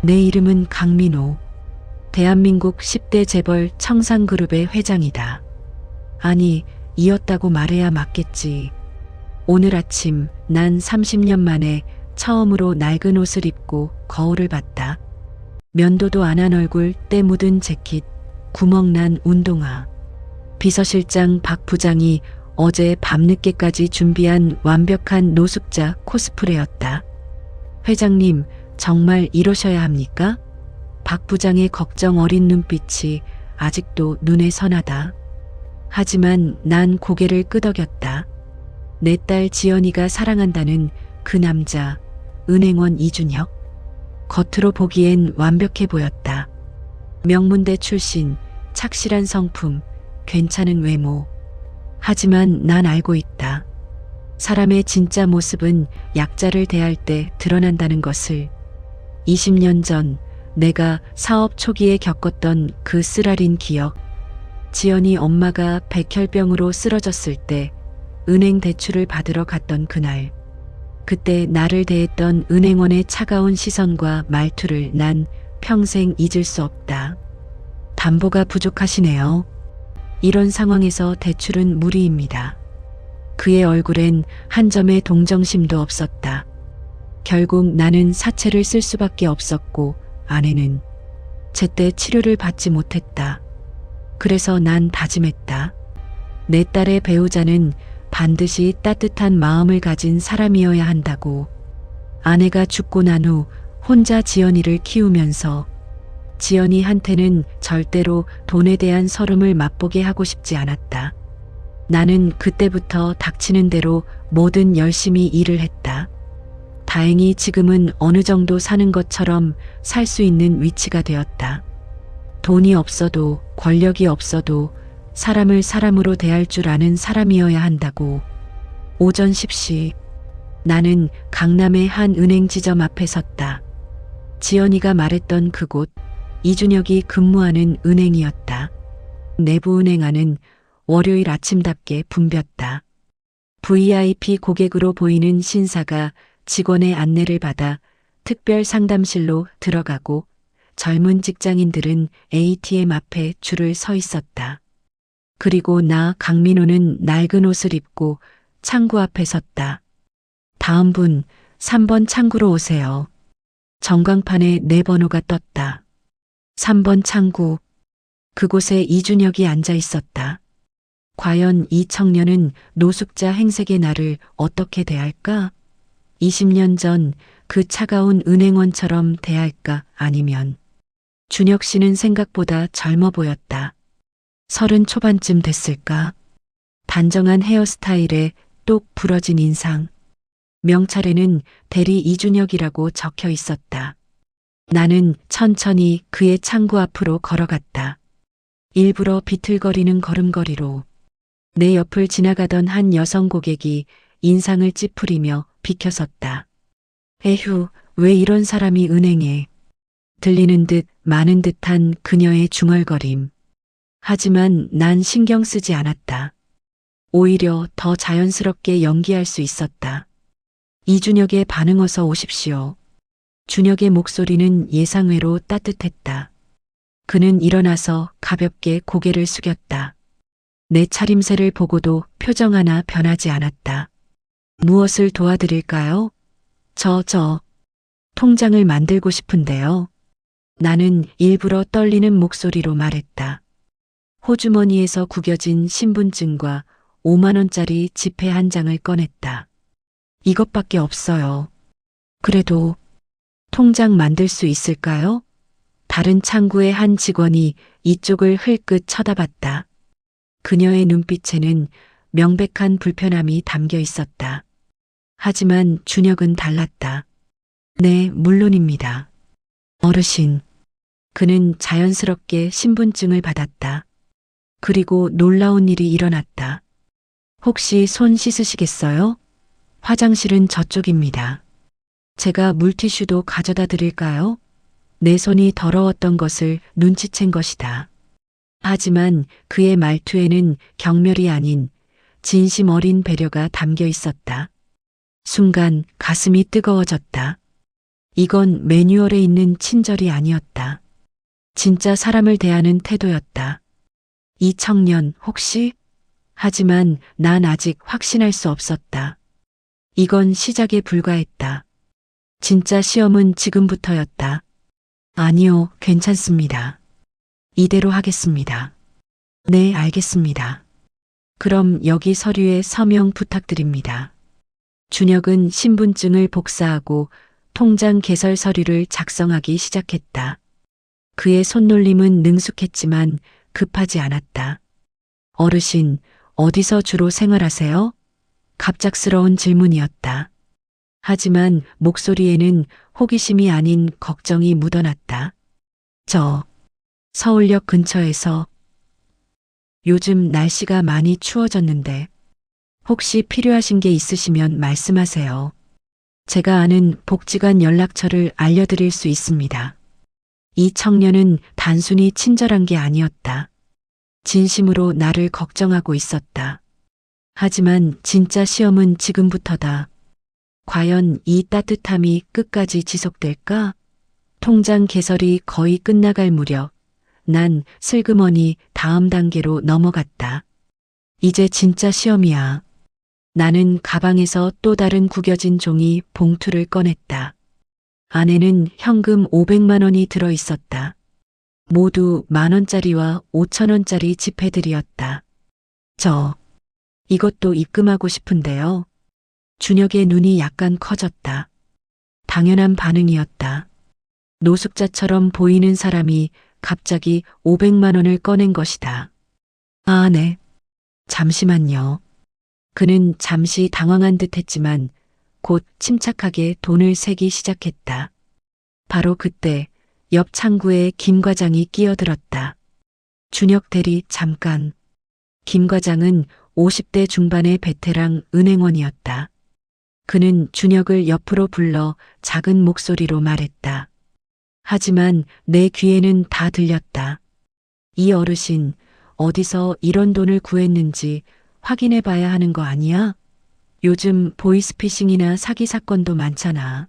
내 이름은 강민호. 대한민국 10대 재벌 청산그룹의 회장이다. 아니, 이었다고 말해야 맞겠지. 오늘 아침 난 30년 만에 처음으로 낡은 옷을 입고 거울을 봤다. 면도도 안 한 얼굴, 때 묻은 재킷, 구멍난 운동화. 비서실장 박 부장이 어제 밤늦게까지 준비한 완벽한 노숙자 코스프레였다. 회장님, 정말 이러셔야 합니까? 박 부장의 걱정 어린 눈빛이 아직도 눈에 선하다. 하지만 난 고개를 끄덕였다. 내 딸 지연이가 사랑한다는 그 남자, 은행원 이준혁. 겉으로 보기엔 완벽해 보였다. 명문대 출신, 착실한 성품, 괜찮은 외모. 하지만 난 알고 있다. 사람의 진짜 모습은 약자를 대할 때 드러난다는 것을. 20년 전 내가 사업 초기에 겪었던 그 쓰라린 기억. 지연이 엄마가 백혈병으로 쓰러졌을 때 은행 대출을 받으러 갔던 그날. 그때 나를 대했던 은행원의 차가운 시선과 말투를 난 평생 잊을 수 없다. 담보가 부족하시네요. 이런 상황에서 대출은 무리입니다. 그의 얼굴엔 한 점의 동정심도 없었다. 결국 나는 사채를 쓸 수밖에 없었고 아내는 제때 치료를 받지 못했다. 그래서 난 다짐했다. 내 딸의 배우자는 반드시 따뜻한 마음을 가진 사람이어야 한다고. 아내가 죽고 난 후 혼자 지연이를 키우면서 지연이한테는 절대로 돈에 대한 서름을 맛보게 하고 싶지 않았다. 나는 그때부터 닥치는 대로 뭐든 열심히 일을 했다. 다행히 지금은 어느 정도 사는 것처럼 살 수 있는 위치가 되었다. 돈이 없어도 권력이 없어도 사람을 사람으로 대할 줄 아는 사람이어야 한다고. 오전 10시 나는 강남의 한 은행 지점 앞에 섰다. 지연이가 말했던 그곳, 이준혁이 근무하는 은행이었다. 내부 은행 안은 월요일 아침답게 붐볐다. VIP 고객으로 보이는 신사가 직원의 안내를 받아 특별 상담실로 들어가고 젊은 직장인들은 ATM 앞에 줄을 서 있었다. 그리고 나 강민호는 낡은 옷을 입고 창구 앞에 섰다. 다음 분 3번 창구로 오세요. 전광판에 내 번호가 떴다. 3번 창구. 그곳에 이준혁이 앉아 있었다. 과연 이 청년은 노숙자 행색의 나를 어떻게 대할까? 20년 전 그 차가운 은행원처럼 대할까? 아니면 준혁 씨는 생각보다 젊어 보였다. 30 초반쯤 됐을까? 단정한 헤어스타일에 똑 부러진 인상. 명찰에는 대리 이준혁이라고 적혀 있었다. 나는 천천히 그의 창구 앞으로 걸어갔다. 일부러 비틀거리는 걸음걸이로. 내 옆을 지나가던 한 여성 고객이 인상을 찌푸리며 비켜섰다. 에휴, 왜 이런 사람이 은행에. 들리는 듯 마는 듯한 그녀의 중얼거림. 하지만 난 신경 쓰지 않았다. 오히려 더 자연스럽게 연기할 수 있었다. 이준혁의 반응 어서 오십시오. 준혁의 목소리는 예상외로 따뜻했다. 그는 일어나서 가볍게 고개를 숙였다. 내 차림새를 보고도 표정 하나 변하지 않았다. 무엇을 도와드릴까요? 저 통장을 만들고 싶은데요. 나는 일부러 떨리는 목소리로 말했다. 호주머니에서 구겨진 신분증과 5만 원짜리 지폐 한 장을 꺼냈다. 이것밖에 없어요. 그래도 통장 만들 수 있을까요? 다른 창구의 한 직원이 이쪽을 흘끗 쳐다봤다. 그녀의 눈빛에는 명백한 불편함이 담겨 있었다. 하지만 준혁은 달랐다. 네, 물론입니다. 어르신. 그는 자연스럽게 신분증을 받았다. 그리고 놀라운 일이 일어났다. 혹시 손 씻으시겠어요? 화장실은 저쪽입니다. 제가 물티슈도 가져다 드릴까요? 내 손이 더러웠던 것을 눈치챈 것이다. 하지만 그의 말투에는 경멸이 아닌 진심 어린 배려가 담겨 있었다. 순간 가슴이 뜨거워졌다. 이건 매뉴얼에 있는 친절이 아니었다. 진짜 사람을 대하는 태도였다. 이 청년 혹시? 하지만 난 아직 확신할 수 없었다. 이건 시작에 불과했다. 진짜 시험은 지금부터였다. 아니요, 괜찮습니다. 이대로 하겠습니다. 네, 알겠습니다. 그럼 여기 서류에 서명 부탁드립니다. 준혁은 신분증을 복사하고 통장 개설 서류를 작성하기 시작했다. 그의 손놀림은 능숙했지만 급하지 않았다. 어르신, 어디서 주로 생활하세요? 갑작스러운 질문이었다. 하지만 목소리에는 호기심이 아닌 걱정이 묻어났다. 저, 서울역 근처에서. 요즘 날씨가 많이 추워졌는데 혹시 필요하신 게 있으시면 말씀하세요. 제가 아는 복지관 연락처를 알려드릴 수 있습니다. 이 청년은 단순히 친절한 게 아니었다. 진심으로 나를 걱정하고 있었다. 하지만 진짜 시험은 지금부터다. 과연 이 따뜻함이 끝까지 지속될까? 통장 개설이 거의 끝나갈 무렵 난 슬그머니 다음 단계로 넘어갔다. 이제 진짜 시험이야. 나는 가방에서 또 다른 구겨진 종이 봉투를 꺼냈다. 안에는 현금 500만 원이 들어 있었다. 모두 10,000원짜리와 5,000원짜리 지폐들이었다. 이것도 입금하고 싶은데요. 준혁의 눈이 약간 커졌다. 당연한 반응이었다. 노숙자처럼 보이는 사람이 갑자기 500만 원을 꺼낸 것이다. 아, 네. 잠시만요. 그는 잠시 당황한 듯 했지만 곧 침착하게 돈을 세기 시작했다. 바로 그때 옆 창구에 김 과장이 끼어들었다. 준혁 대리 잠깐. 김 과장은 50대 중반의 베테랑 은행원이었다. 그는 준혁을 옆으로 불러 작은 목소리로 말했다. 하지만 내 귀에는 다 들렸다. 이 어르신, 어디서 이런 돈을 구했는지 확인해 봐야 하는 거 아니야? 요즘 보이스피싱이나 사기 사건도 많잖아.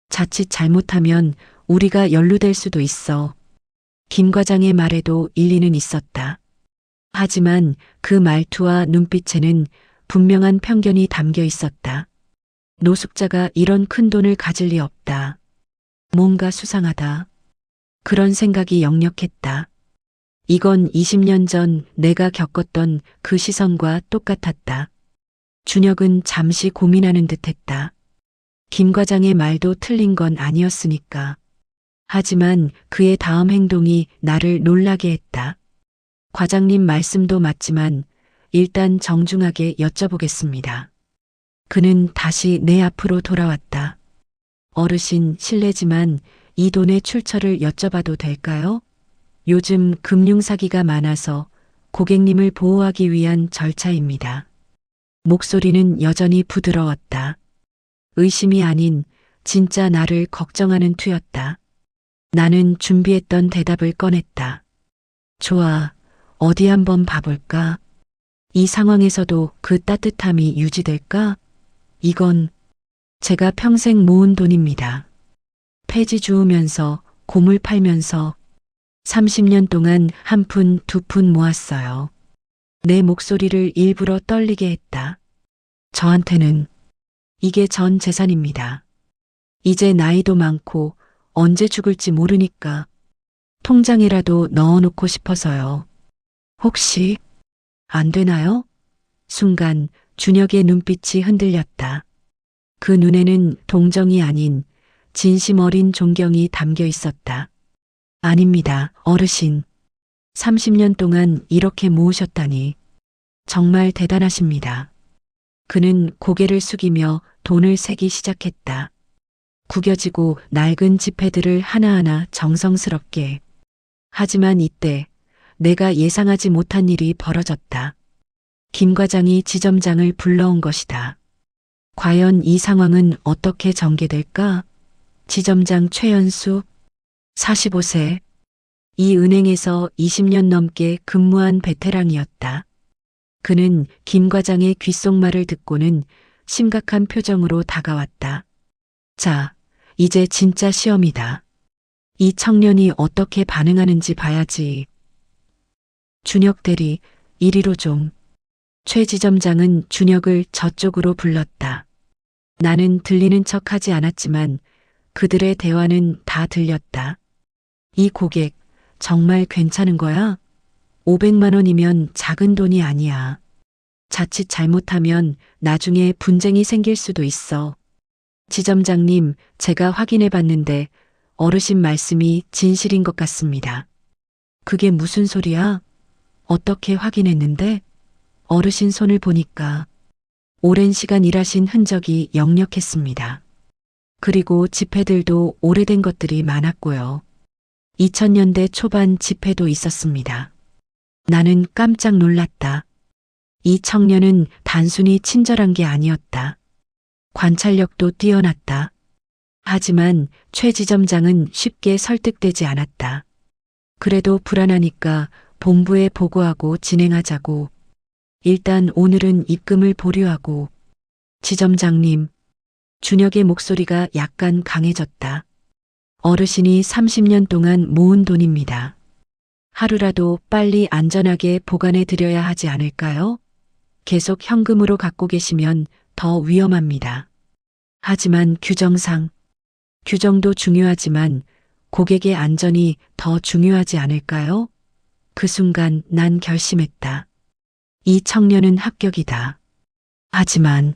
자칫 잘못하면 우리가 연루될 수도 있어. 김 과장의 말에도 일리는 있었다. 하지만 그 말투와 눈빛에는 분명한 편견이 담겨 있었다. 노숙자가 이런 큰 돈을 가질 리 없다. 뭔가 수상하다. 그런 생각이 역력했다. 이건 20년 전 내가 겪었던 그 시선과 똑같았다. 준혁은 잠시 고민하는 듯했다. 김 과장의 말도 틀린 건 아니었으니까. 하지만 그의 다음 행동이 나를 놀라게 했다. 과장님 말씀도 맞지만 일단 정중하게 여쭤보겠습니다. 그는 다시 내 앞으로 돌아왔다. 어르신 실례지만 이 돈의 출처를 여쭤봐도 될까요? 요즘 금융사기가 많아서 고객님을 보호하기 위한 절차입니다. 목소리는 여전히 부드러웠다. 의심이 아닌 진짜 나를 걱정하는 투였다. 나는 준비했던 대답을 꺼냈다. 좋아, 어디 한번 봐볼까? 이 상황에서도 그 따뜻함이 유지될까? 이건 제가 평생 모은 돈입니다. 폐지 주우면서 고물 팔면서 30년 동안 한 푼, 두 푼 모았어요. 내 목소리를 일부러 떨리게 했다. 저한테는 이게 전 재산입니다. 이제 나이도 많고 언제 죽을지 모르니까 통장에라도 넣어놓고 싶어서요. 혹시 안 되나요? 순간 준혁의 눈빛이 흔들렸다. 그 눈에는 동정이 아닌 진심 어린 존경이 담겨 있었다. 아닙니다, 어르신. 30년 동안 이렇게 모으셨다니 정말 대단하십니다. 그는 고개를 숙이며 돈을 세기 시작했다. 구겨지고 낡은 지폐들을 하나하나 정성스럽게. 하지만 이때 내가 예상하지 못한 일이 벌어졌다. 김 과장이 지점장을 불러온 것이다. 과연 이 상황은 어떻게 전개될까? 지점장 최연수, 45세. 이 은행에서 20년 넘게 근무한 베테랑이었다. 그는 김 과장의 귓속말을 듣고는 심각한 표정으로 다가왔다. 자, 이제 진짜 시험이다. 이 청년이 어떻게 반응하는지 봐야지. 준혁 대리, 이리로 좀. 최 지점장은 준혁을 저쪽으로 불렀다. 나는 들리는 척하지 않았지만 그들의 대화는 다 들렸다. 이 고객, 정말 괜찮은 거야? 500만 원이면 작은 돈이 아니야. 자칫 잘못하면 나중에 분쟁이 생길 수도 있어. 지점장님, 제가 확인해 봤는데 어르신 말씀이 진실인 것 같습니다. 그게 무슨 소리야? 어떻게 확인했는데? 어르신 손을 보니까 오랜 시간 일하신 흔적이 역력했습니다. 그리고 지폐들도 오래된 것들이 많았고요. 2000년대 초반 지폐도 있었습니다. 나는 깜짝 놀랐다. 이 청년은 단순히 친절한 게 아니었다. 관찰력도 뛰어났다. 하지만 최 지점장은 쉽게 설득되지 않았다. 그래도 불안하니까 본부에 보고하고 진행하자고. 일단 오늘은 입금을 보류하고. 지점장님, 준혁의 목소리가 약간 강해졌다. 어르신이 30년 동안 모은 돈입니다. 하루라도 빨리 안전하게 보관해 드려야 하지 않을까요? 계속 현금으로 갖고 계시면 더 위험합니다. 하지만 규정도 중요하지만 고객의 안전이 더 중요하지 않을까요? 그 순간 난 결심했다. 이 청년은 합격이다. 하지만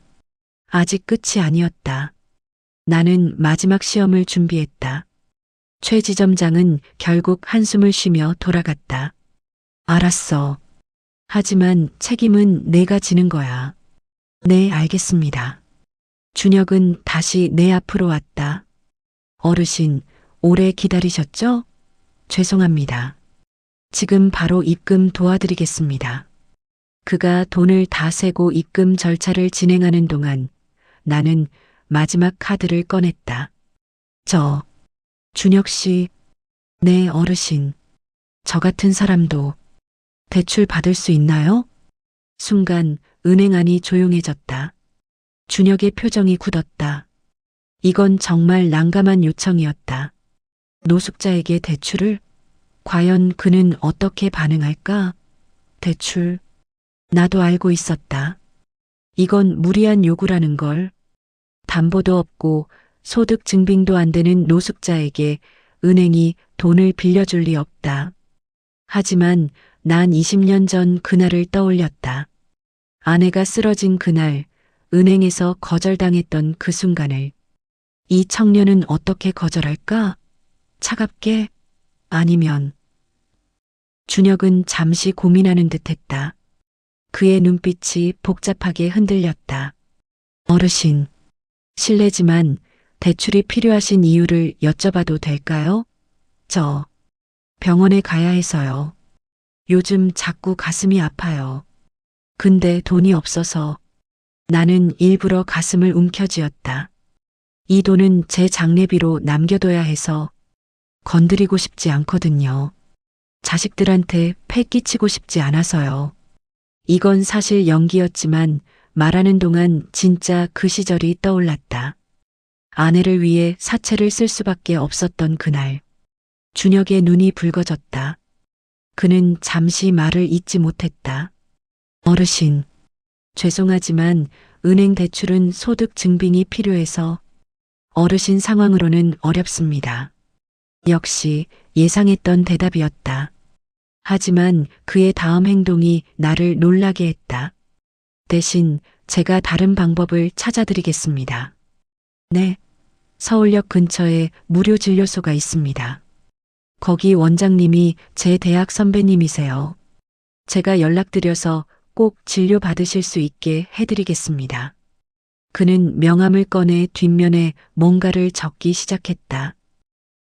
아직 끝이 아니었다. 나는 마지막 시험을 준비했다. 최 지점장은 결국 한숨을 쉬며 돌아갔다. 알았어. 하지만 책임은 내가 지는 거야. 네, 알겠습니다. 준혁은 다시 내 앞으로 왔다. 어르신, 오래 기다리셨죠? 죄송합니다. 지금 바로 입금 도와드리겠습니다. 그가 돈을 다 세고 입금 절차를 진행하는 동안 나는 마지막 카드를 꺼냈다. 준혁 씨, 네, 어르신. 저 같은 사람도 대출 받을 수 있나요? 순간 은행 안이 조용해졌다. 준혁의 표정이 굳었다. 이건 정말 난감한 요청이었다. 노숙자에게 대출을? 과연 그는 어떻게 반응할까? 대출. 나도 알고 있었다. 이건 무리한 요구라는 걸. 담보도 없고 소득 증빙도 안 되는 노숙자에게 은행이 돈을 빌려줄 리 없다. 하지만 난 20년 전 그날을 떠올렸다. 아내가 쓰러진 그날, 은행에서 거절당했던 그 순간을. 이 청년은 어떻게 거절할까? 차갑게? 아니면. 준혁은 잠시 고민하는 듯했다. 그의 눈빛이 복잡하게 흔들렸다. 어르신, 실례지만 대출이 필요하신 이유를 여쭤봐도 될까요? 저 병원에 가야 해서요. 요즘 자꾸 가슴이 아파요. 근데 돈이 없어서. 나는 일부러 가슴을 움켜쥐었다. 이 돈은 제 장례비로 남겨둬야 해서 건드리고 싶지 않거든요. 자식들한테 패 끼치고 싶지 않아서요. 이건 사실 연기였지만 말하는 동안 진짜 그 시절이 떠올랐다. 아내를 위해 사채를 쓸 수밖에 없었던 그날. 준혁의 눈이 붉어졌다. 그는 잠시 말을 잇지 못했다. 어르신, 죄송하지만 은행 대출은 소득 증빙이 필요해서 어르신 상황으로는 어렵습니다. 역시 예상했던 대답이었다. 하지만 그의 다음 행동이 나를 놀라게 했다. 대신 제가 다른 방법을 찾아드리겠습니다. 네, 서울역 근처에 무료 진료소가 있습니다. 거기 원장님이 제 대학 선배님이세요. 제가 연락드려서 꼭 진료 받으실 수 있게 해드리겠습니다. 그는 명함을 꺼내 뒷면에 뭔가를 적기 시작했다.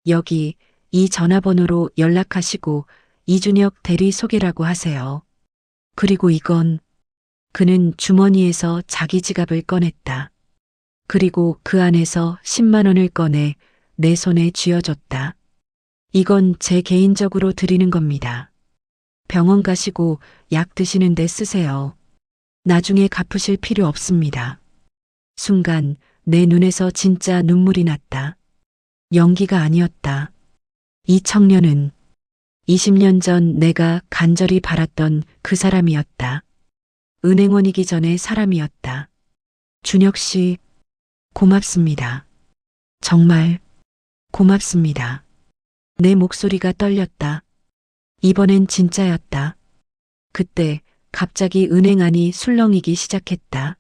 여기 이 전화번호로 연락하시고 이준혁 대리 소개라고 하세요. 그리고 이건. 그는 주머니에서 자기 지갑을 꺼냈다. 그리고 그 안에서 10만 원을 꺼내 내 손에 쥐어줬다. 이건 제 개인적으로 드리는 겁니다. 병원 가시고 약 드시는데 쓰세요. 나중에 갚으실 필요 없습니다. 순간 내 눈에서 진짜 눈물이 났다. 연기가 아니었다. 이 청년은 20년 전 내가 간절히 바랐던 그 사람이었다. 은행원이기 전의 사람이었다. 준혁 씨, 고맙습니다. 정말 고맙습니다. 내 목소리가 떨렸다. 이번엔 진짜였다. 그때 갑자기 은행 안이 술렁이기 시작했다.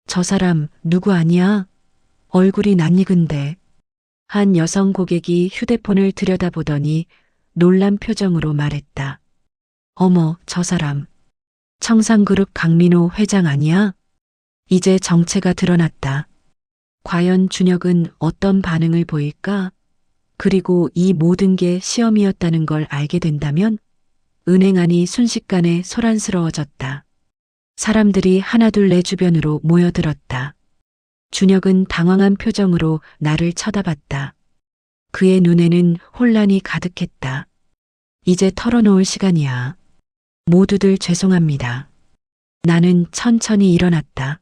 저 사람 누구 아니야? 얼굴이 낯익은데. 한 여성 고객이 휴대폰을 들여다보더니 놀란 표정으로 말했다. 어머, 저 사람. 청산그룹 강민호 회장 아니야? 이제 정체가 드러났다. 과연 준혁은 어떤 반응을 보일까? 그리고 이 모든 게 시험이었다는 걸 알게 된다면? 은행 안이 순식간에 소란스러워졌다. 사람들이 하나둘 내 주변으로 모여들었다. 준혁은 당황한 표정으로 나를 쳐다봤다. 그의 눈에는 혼란이 가득했다. 이제 털어놓을 시간이야. 모두들 죄송합니다. 나는 천천히 일어났다.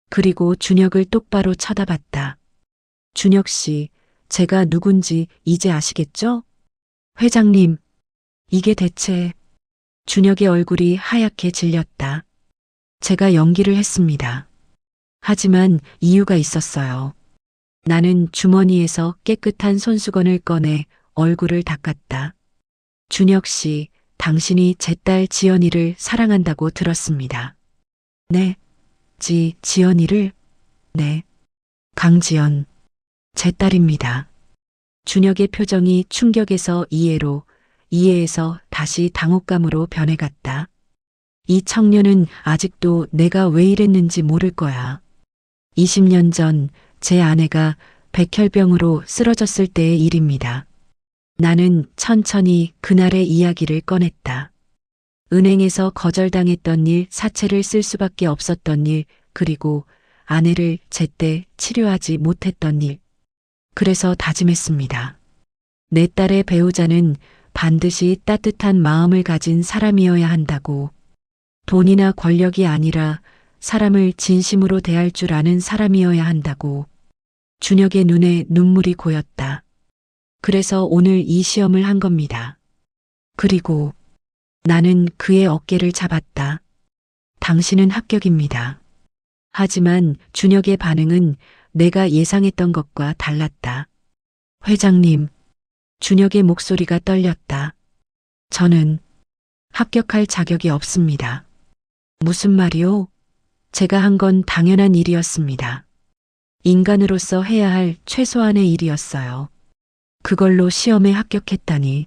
그리고 준혁을 똑바로 쳐다봤다. 준혁 씨, 제가 누군지 이제 아시겠죠? 회장님, 이게 대체... 준혁의 얼굴이 하얗게 질렸다. 제가 연기를 했습니다. 하지만 이유가 있었어요. 나는 주머니에서 깨끗한 손수건을 꺼내 얼굴을 닦았다. 준혁 씨, 당신이 제 딸 지연이를 사랑한다고 들었습니다. 네, 지연이를? 네, 강지연, 제 딸입니다. 준혁의 표정이 충격에서 이해로, 이해에서 다시 당혹감으로 변해갔다. 이 청년은 아직도 내가 왜 이랬는지 모를 거야. 20년 전 제 아내가 백혈병으로 쓰러졌을 때의 일입니다. 나는 천천히 그날의 이야기를 꺼냈다. 은행에서 거절당했던 일, 사채를 쓸 수밖에 없었던 일, 그리고 아내를 제때 치료하지 못했던 일. 그래서 다짐했습니다. 내 딸의 배우자는 반드시 따뜻한 마음을 가진 사람이어야 한다고. 돈이나 권력이 아니라 사람을 진심으로 대할 줄 아는 사람이어야 한다고. 준혁의 눈에 눈물이 고였다. 그래서 오늘 이 시험을 한 겁니다. 그리고 나는 그의 어깨를 잡았다. 당신은 합격입니다. 하지만 준혁의 반응은 내가 예상했던 것과 달랐다. 회장님, 준혁의 목소리가 떨렸다. 저는 합격할 자격이 없습니다. 무슨 말이요? 제가 한 건 당연한 일이었습니다. 인간으로서 해야 할 최소한의 일이었어요. 그걸로 시험에 합격했다니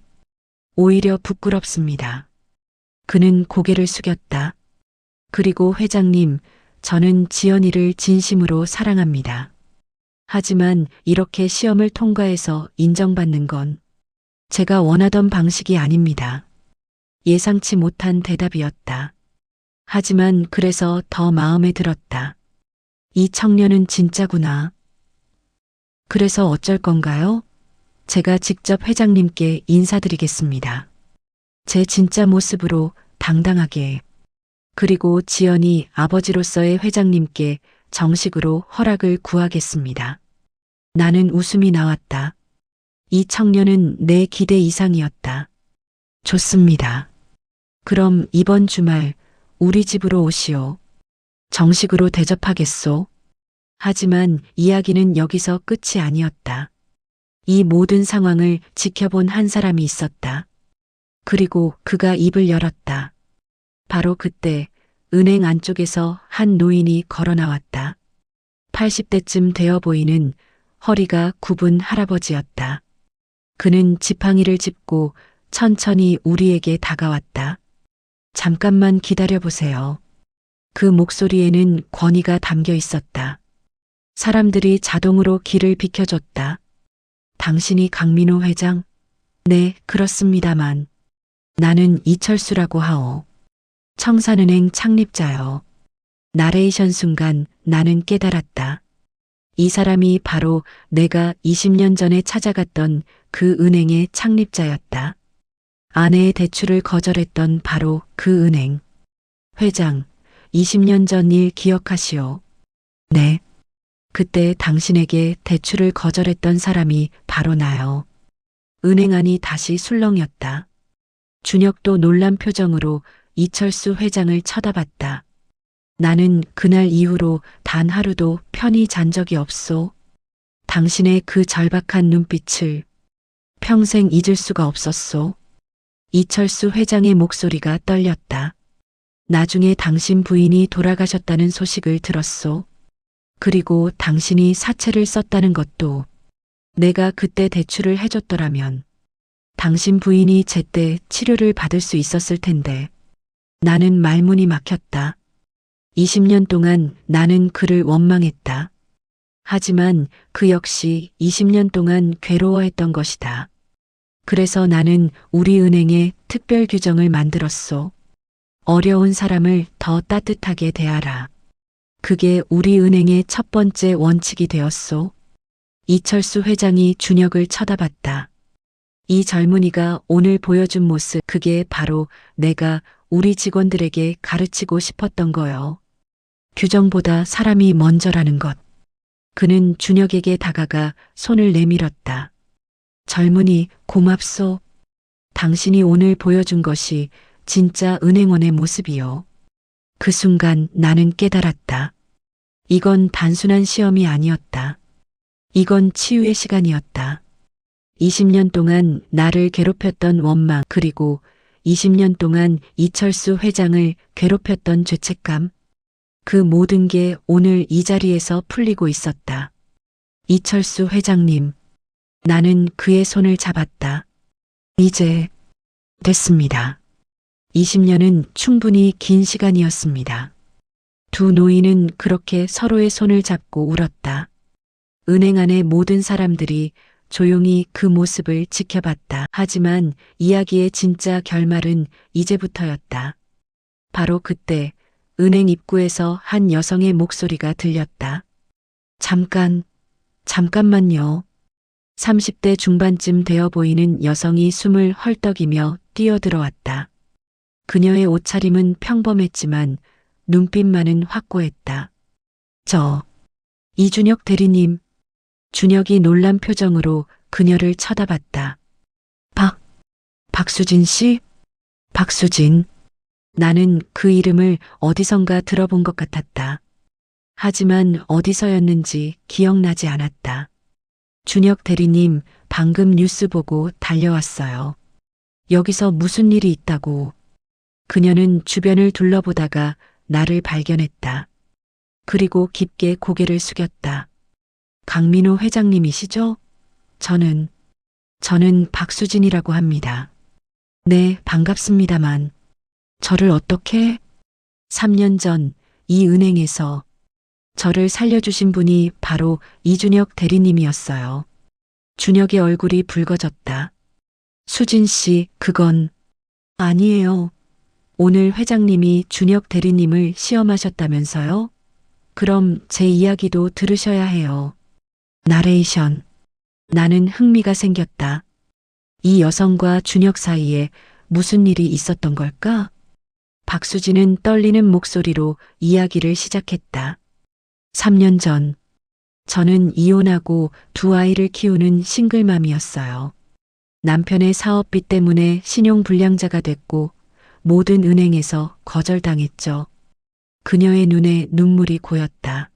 오히려 부끄럽습니다. 그는 고개를 숙였다. 그리고 회장님, 저는 지연이를 진심으로 사랑합니다. 하지만 이렇게 시험을 통과해서 인정받는 건 제가 원하던 방식이 아닙니다. 예상치 못한 대답이었다. 하지만 그래서 더 마음에 들었다. 이 청년은 진짜구나. 그래서 어쩔 건가요? 제가 직접 회장님께 인사드리겠습니다. 제 진짜 모습으로 당당하게. 그리고 지연이 아버지로서의 회장님께 정식으로 허락을 구하겠습니다. 나는 웃음이 나왔다. 이 청년은 내 기대 이상이었다. 좋습니다. 그럼 이번 주말 우리 집으로 오시오. 정식으로 대접하겠소. 하지만 이야기는 여기서 끝이 아니었다. 이 모든 상황을 지켜본 한 사람이 있었다. 그리고 그가 입을 열었다. 바로 그때 은행 안쪽에서 한 노인이 걸어 나왔다. 80대쯤 되어 보이는 허리가 굽은 할아버지였다. 그는 지팡이를 짚고 천천히 우리에게 다가왔다. 잠깐만 기다려 보세요. 그 목소리에는 권위가 담겨 있었다. 사람들이 자동으로 길을 비켜줬다. 당신이 강민호 회장? 네, 그렇습니다만. 나는 이철수라고 하오. 청산은행 창립자요. 나레이션 순간 나는 깨달았다. 이 사람이 바로 내가 20년 전에 찾아갔던 그 은행의 창립자였다. 아내의 대출을 거절했던 바로 그 은행. 회장, 20년 전 일 기억하시오. 네. 그때 당신에게 대출을 거절했던 사람이 바로 나요. 은행 안이 다시 술렁였다. 준혁도 놀란 표정으로 이철수 회장을 쳐다봤다. 나는 그날 이후로 단 하루도 편히 잔 적이 없소. 당신의 그 절박한 눈빛을 평생 잊을 수가 없었소. 이철수 회장의 목소리가 떨렸다. 나중에 당신 부인이 돌아가셨다는 소식을 들었소. 그리고 당신이 사채를 썼다는 것도 내가 그때 대출을 해줬더라면 당신 부인이 제때 치료를 받을 수 있었을 텐데 나는 말문이 막혔다. 20년 동안 나는 그를 원망했다. 하지만 그 역시 20년 동안 괴로워했던 것이다. 그래서 나는 우리 은행에 특별 규정을 만들었소. 어려운 사람을 더 따뜻하게 대하라. 그게 우리 은행의 첫 번째 원칙이 되었소. 이철수 회장이 준혁을 쳐다봤다. 이 젊은이가 오늘 보여준 모습, 그게 바로 내가 우리 직원들에게 가르치고 싶었던 거요. 규정보다 사람이 먼저라는 것. 그는 준혁에게 다가가 손을 내밀었다. 젊은이, 고맙소. 당신이 오늘 보여준 것이 진짜 은행원의 모습이요. 그 순간 나는 깨달았다. 이건 단순한 시험이 아니었다. 이건 치유의 시간이었다. 20년 동안 나를 괴롭혔던 원망, 그리고 20년 동안 이철수 회장을 괴롭혔던 죄책감, 그 모든 게 오늘 이 자리에서 풀리고 있었다. 이철수 회장님, 나는 그의 손을 잡았다. 이제 됐습니다. 20년은 충분히 긴 시간이었습니다. 두 노인은 그렇게 서로의 손을 잡고 울었다. 은행 안의 모든 사람들이 조용히 그 모습을 지켜봤다. 하지만 이야기의 진짜 결말은 이제부터였다. 바로 그때 은행 입구에서 한 여성의 목소리가 들렸다. 잠깐만요. 30대 중반쯤 되어 보이는 여성이 숨을 헐떡이며 뛰어들어왔다. 그녀의 옷차림은 평범했지만 눈빛만은 확고했다. 이준혁 대리님. 준혁이 놀란 표정으로 그녀를 쳐다봤다. 박수진 씨? 박수진. 나는 그 이름을 어디선가 들어본 것 같았다. 하지만 어디서였는지 기억나지 않았다. 준혁 대리님, 방금 뉴스 보고 달려왔어요. 여기서 무슨 일이 있다고. 그녀는 주변을 둘러보다가 나를 발견했다. 그리고 깊게 고개를 숙였다. 강민호 회장님이시죠? 저는 박수진이라고 합니다. 네, 반갑습니다만. 저를 어떻게? 3년 전 이 은행에서 저를 살려주신 분이 바로 이준혁 대리님이었어요. 준혁의 얼굴이 붉어졌다. 수진 씨, 그건 아니에요. 오늘 회장님이 준혁 대리님을 시험하셨다면서요? 그럼 제 이야기도 들으셔야 해요. 나레이션. 나는 흥미가 생겼다. 이 여성과 준혁 사이에 무슨 일이 있었던 걸까? 박수진은 떨리는 목소리로 이야기를 시작했다. 3년 전, 저는 이혼하고 두 아이를 키우는 싱글맘이었어요. 남편의 사업비 때문에 신용불량자가 됐고 모든 은행에서 거절당했죠. 그녀의 눈에 눈물이 고였다.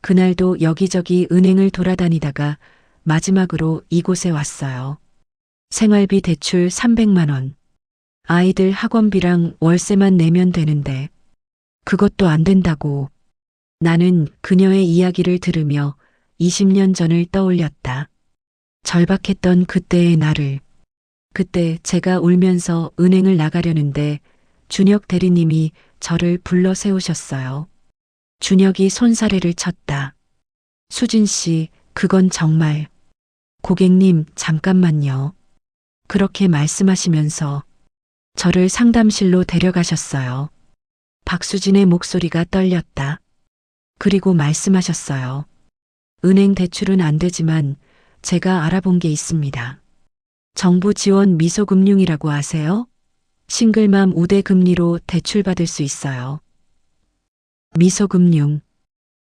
그날도 여기저기 은행을 돌아다니다가 마지막으로 이곳에 왔어요. 생활비 대출 300만 원. 아이들 학원비랑 월세만 내면 되는데 그것도 안 된다고. 나는 그녀의 이야기를 들으며 20년 전을 떠올렸다. 절박했던 그때의 나를. 그때 제가 울면서 은행을 나가려는데 준혁 대리님이 저를 불러 세우셨어요. 준혁이 손사래를 쳤다. 수진 씨, 그건 정말. 고객님, 잠깐만요. 그렇게 말씀하시면서 저를 상담실로 데려가셨어요. 박수진의 목소리가 떨렸다. 그리고 말씀하셨어요. 은행 대출은 안 되지만 제가 알아본 게 있습니다. 정부 지원 미소금융이라고 아세요? 싱글맘 우대 금리로 대출 받을 수 있어요. 미소금융.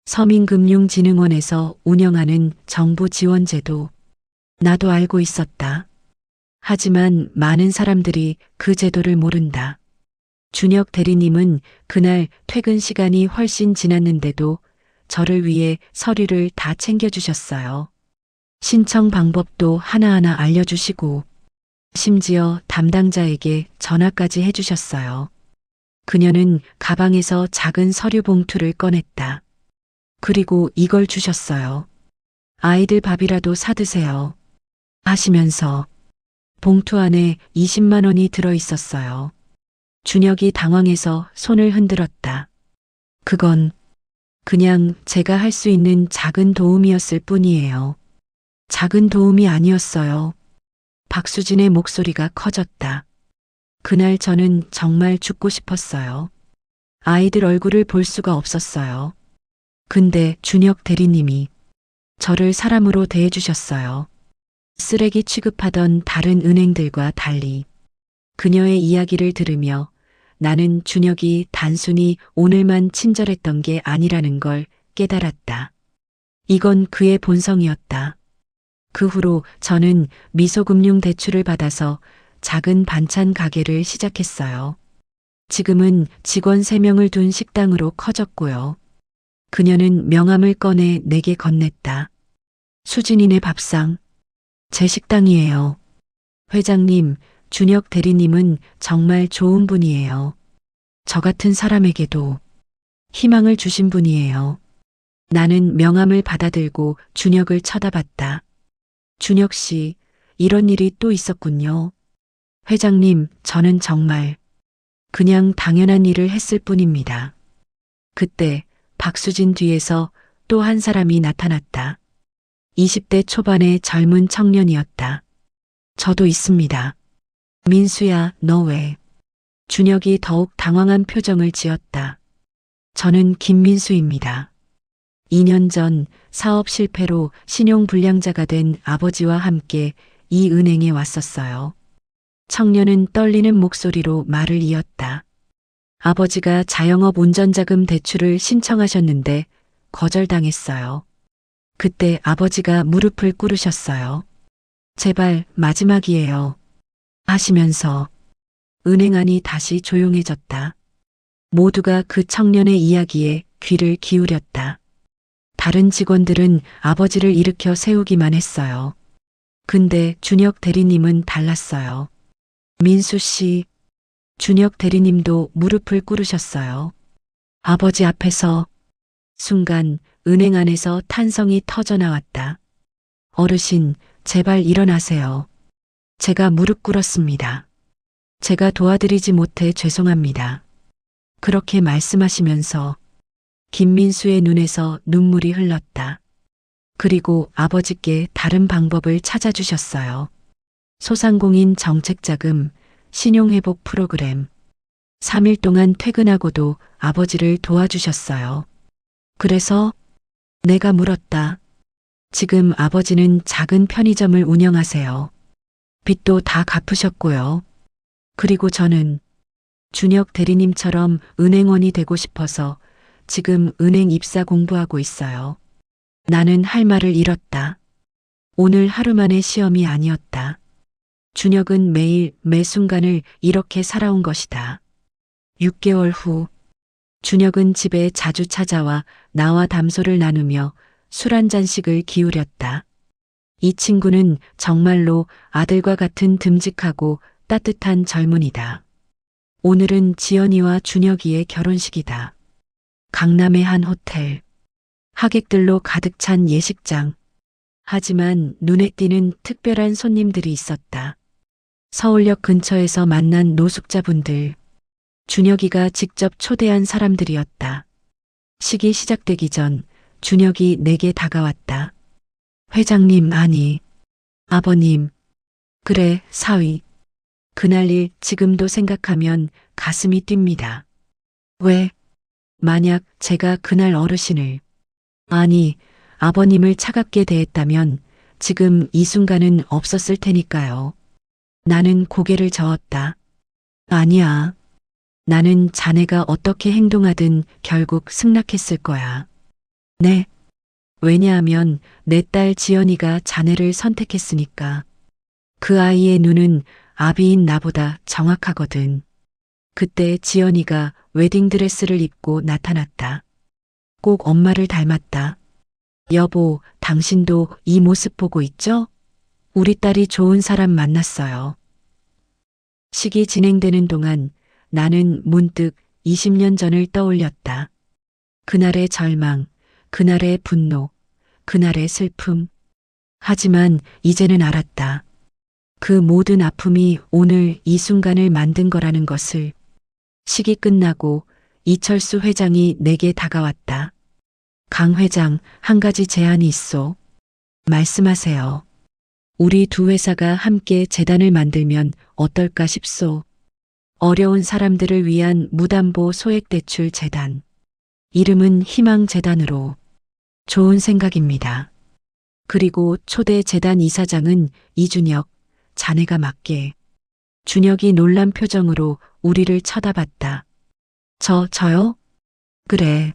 서민금융진흥원에서 운영하는 정부 지원제도. 나도 알고 있었다. 하지만 많은 사람들이 그 제도를 모른다. 준혁 대리님은 그날 퇴근 시간이 훨씬 지났는데도 저를 위해 서류를 다 챙겨주셨어요. 신청 방법도 하나하나 알려주시고, 심지어 담당자에게 전화까지 해주셨어요. 그녀는 가방에서 작은 서류 봉투를 꺼냈다. 그리고 이걸 주셨어요. 아이들 밥이라도 사드세요. 하시면서 봉투 안에 20만 원이 들어 있었어요. 준혁이 당황해서 손을 흔들었다. 그건 그냥 제가 할 수 있는 작은 도움이었을 뿐이에요. 작은 도움이 아니었어요. 박수진의 목소리가 커졌다. 그날 저는 정말 죽고 싶었어요. 아이들 얼굴을 볼 수가 없었어요. 근데 준혁 대리님이 저를 사람으로 대해주셨어요. 쓰레기 취급하던 다른 은행들과 달리. 그녀의 이야기를 들으며 나는 준혁이 단순히 오늘만 친절했던 게 아니라는 걸 깨달았다. 이건 그의 본성이었다. 그 후로 저는 미소금융 대출을 받아서 작은 반찬 가게를 시작했어요. 지금은 직원 3명을 둔 식당으로 커졌고요. 그녀는 명함을 꺼내 내게 건넸다. 수진이네 밥상. 제 식당이에요. 회장님, 준혁 대리님은 정말 좋은 분이에요. 저 같은 사람에게도 희망을 주신 분이에요. 나는 명함을 받아들고 준혁을 쳐다봤다. 준혁 씨, 이런 일이 또 있었군요. 회장님, 저는 정말 그냥 당연한 일을 했을 뿐입니다. 그때 박수진 뒤에서 또 한 사람이 나타났다. 20대 초반의 젊은 청년이었다. 저도 있습니다. 민수야, 너 왜? 준혁이 더욱 당황한 표정을 지었다. 저는 김민수입니다. 2년 전 사업 실패로 신용불량자가 된 아버지와 함께 이 은행에 왔었어요. 청년은 떨리는 목소리로 말을 이었다. 아버지가 자영업 운전자금 대출을 신청하셨는데 거절당했어요. 그때 아버지가 무릎을 꿇으셨어요. 제발 마지막이에요. 하시면서 은행 안이 다시 조용해졌다. 모두가 그 청년의 이야기에 귀를 기울였다. 다른 직원들은 아버지를 일으켜 세우기만 했어요. 근데 준혁 대리님은 달랐어요. 민수 씨, 준혁 대리님도 무릎을 꿇으셨어요. 아버지 앞에서. 순간 은행 안에서 탄성이 터져 나왔다. 어르신, 제발 일어나세요. 제가 무릎 꿇었습니다. 제가 도와드리지 못해 죄송합니다. 그렇게 말씀하시면서 김민수의 눈에서 눈물이 흘렀다. 그리고 아버지께 다른 방법을 찾아주셨어요. 소상공인 정책자금, 신용회복 프로그램. 3일 동안 퇴근하고도 아버지를 도와주셨어요. 그래서 내가 물었다. 지금 아버지는 작은 편의점을 운영하세요. 빚도 다 갚으셨고요. 그리고 저는 준혁 대리님처럼 은행원이 되고 싶어서 지금 은행 입사 공부하고 있어요. 나는 할 말을 잃었다. 오늘 하루만의 시험이 아니었다. 준혁은 매일 매 순간을 이렇게 살아온 것이다. 6개월 후 준혁은 집에 자주 찾아와 나와 담소를 나누며 술 한 잔씩을 기울였다. 이 친구는 정말로 아들과 같은 듬직하고 따뜻한 젊은이다. 오늘은 지연이와 준혁이의 결혼식이다. 강남의 한 호텔. 하객들로 가득 찬 예식장. 하지만 눈에 띄는 특별한 손님들이 있었다. 서울역 근처에서 만난 노숙자분들. 준혁이가 직접 초대한 사람들이었다. 식이 시작되기 전 준혁이 내게 다가왔다. 회장님, 아니, 아버님. 그래, 사위. 그날 일 지금도 생각하면 가슴이 뜁니다. 왜? 만약 제가 그날 어르신을, 아니, 아버님을 차갑게 대했다면 지금 이 순간은 없었을 테니까요. 나는 고개를 저었다. 아니야. 나는 자네가 어떻게 행동하든 결국 승낙했을 거야. 네. 왜냐하면 내 딸 지연이가 자네를 선택했으니까. 그 아이의 눈은 아비인 나보다 정확하거든. 그때 지연이가 웨딩드레스를 입고 나타났다. 꼭 엄마를 닮았다. 여보, 당신도 이 모습 보고 있죠? 우리 딸이 좋은 사람 만났어요. 식이 진행되는 동안 나는 문득 20년 전을 떠올렸다. 그날의 절망, 그날의 분노, 그날의 슬픔. 하지만 이제는 알았다. 그 모든 아픔이 오늘 이 순간을 만든 거라는 것을. 식이 끝나고 이철수 회장이 내게 다가왔다. 강 회장, 한 가지 제안이 있소. 말씀하세요. 우리 두 회사가 함께 재단을 만들면 어떨까 싶소. 어려운 사람들을 위한 무담보 소액대출 재단. 이름은 희망재단으로. 좋은 생각입니다. 그리고 초대 재단 이사장은 이준혁, 자네가 맡게. 준혁이 놀란 표정으로 우리를 쳐다봤다. 저요? 그래.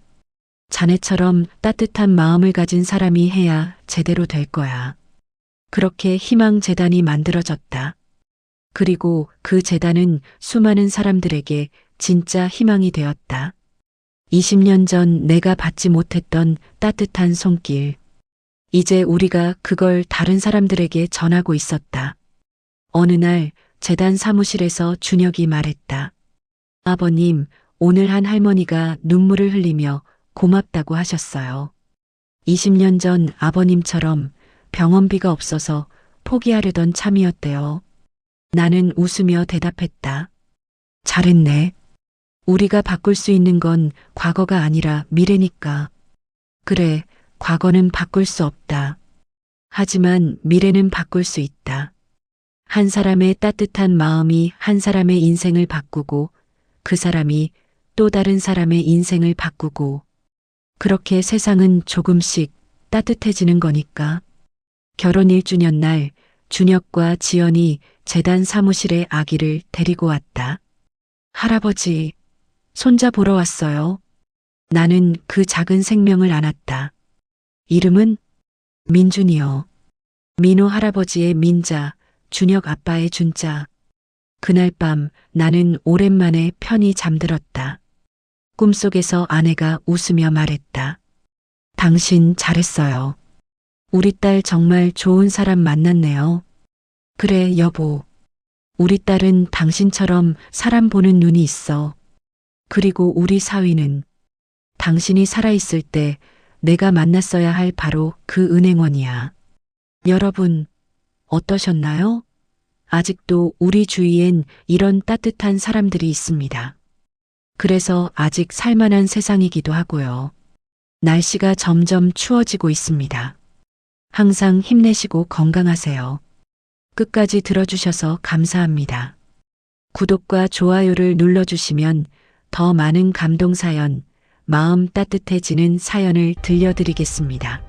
자네처럼 따뜻한 마음을 가진 사람이 해야 제대로 될 거야. 그렇게 희망재단이 만들어졌다. 그리고 그 재단은 수많은 사람들에게 진짜 희망이 되었다. 20년 전 내가 받지 못했던 따뜻한 손길. 이제 우리가 그걸 다른 사람들에게 전하고 있었다. 어느 날 재단 사무실에서 준혁이 말했다. 아버님, 오늘 한 할머니가 눈물을 흘리며 고맙다고 하셨어요. 20년 전 아버님처럼 병원비가 없어서 포기하려던 참이었대요. 나는 웃으며 대답했다. 잘했네. 우리가 바꿀 수 있는 건 과거가 아니라 미래니까. 그래, 과거는 바꿀 수 없다. 하지만 미래는 바꿀 수 있다. 한 사람의 따뜻한 마음이 한 사람의 인생을 바꾸고 그 사람이 또 다른 사람의 인생을 바꾸고 그렇게 세상은 조금씩 따뜻해지는 거니까. 결혼 1주년 날 준혁과 지연이 재단 사무실에 아기를 데리고 왔다. 할아버지, 손자 보러 왔어요. 나는 그 작은 생명을 안았다. 이름은 민준이요. 민호 할아버지의 민자, 준혁 아빠의 준자. 그날 밤 나는 오랜만에 편히 잠들었다. 꿈속에서 아내가 웃으며 말했다. 당신 잘했어요. 우리 딸 정말 좋은 사람 만났네요. 그래, 여보. 우리 딸은 당신처럼 사람 보는 눈이 있어. 그리고 우리 사위는 당신이 살아있을 때 내가 만났어야 할 바로 그 은행원이야. 여러분, 어떠셨나요? 아직도 우리 주위엔 이런 따뜻한 사람들이 있습니다. 그래서 아직 살만한 세상이기도 하고요. 날씨가 점점 추워지고 있습니다. 항상 힘내시고 건강하세요. 끝까지 들어주셔서 감사합니다. 구독과 좋아요를 눌러주시면 더 많은 감동 사연, 마음 따뜻해지는 사연을 들려드리겠습니다.